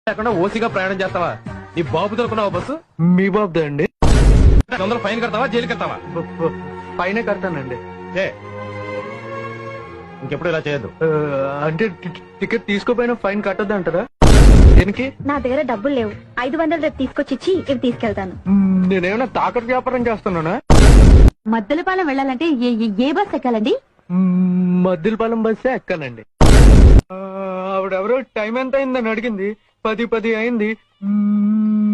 లేకుండా ఓసీగా ప్రయాణం చేస్తావా? నీ బాబు దొరుకున్నావా బస్సు? మీ బాబుదా అండి? 100 ఫైన్ కడతావా, జైలు కడతావా? పైన కడతానండి. ఇంకెప్పుడు ఇలా చేయొద్దు. అంటే టికెట్ తీసుకోపోయినా ఫైన్ కట్టద్దు అంటారా? దేనికి? నా దగ్గర డబ్బులు లేవు. 500 రేపు తీసుకొచ్చి ఇచ్చి ఇవి తీసుకెళ్తాను. నేనేమైనా తాకట్టు వ్యాపారం చేస్తున్నానా? మద్దలపాలెం వెళ్ళాలంటే ఏ బస్ ఎక్కాలండి? మద్దిలపాలెం బస్సే ఎక్కానండి. ఆవిడెవరో టైం ఎంత అయిందని అడిగింది. 10 అయింది.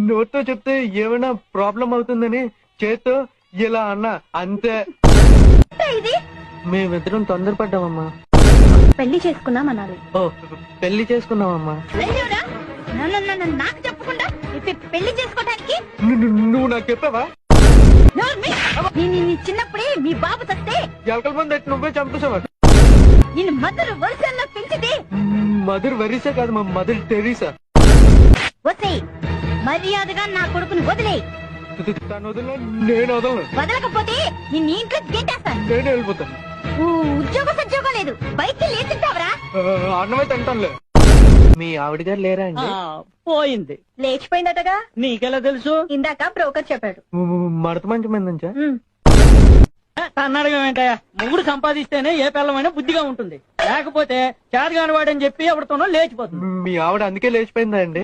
నోట్తో చెప్తే ఏమైనా ప్రాబ్లం అవుతుందని చేత్తో ఇలా అన్నా అంతే. ఇది మేమిద్దరం తొందరపడ్డామమ్మా. పెళ్లి చేసుకున్నామన్నారు. ఓ, పెళ్లి చేసుకున్నామమ్మా. నాకు చెప్పకుండా పెళ్లి చేసుకోవడానికి నువ్వు నాకు చెప్పావా? చిన్నప్పుడే మీ బాబు తస్తే ఎలకల మంది ఎట్టి నువ్వే చంపేసావా? నేను మదర్ వరుసల్లో పెంచితే మదర్ వెరీసా కాదు, మా మదర్ టెరీసా. వసే మర్యాదగా నా కొడుకుని వదిలే. తను వదిలే, నేను వదలను. వదలకపోతే నిన్ను ఇంట్లో గెంటేస్తాను. నేను వెళ్ళిపోతాను. ఉద్యోగం లేదు. బయటికి లేచిస్తావరా? అన్నమే తింటానులే. మీ ఆవిడ గారు లేరా అండి? పోయింది. లేచిపోయిందటగా. నీకెలా తెలుసు? ఇందాక బ్రోకర్ చెప్పాడు. మడత మంచం ఏందంచా? అన్నడగం ఏంటయ్యా? మొగుడు సంపాదిస్తేనే ఏ పిల్లమైనా బుద్ధిగా ఉంటుంది, లేకపోతే చేతగాని వాడని చెప్పి ఎవరితోనో లేచిపోతుంది. మీ ఆవిడ అందుకే లేచిపోయిందా అండి?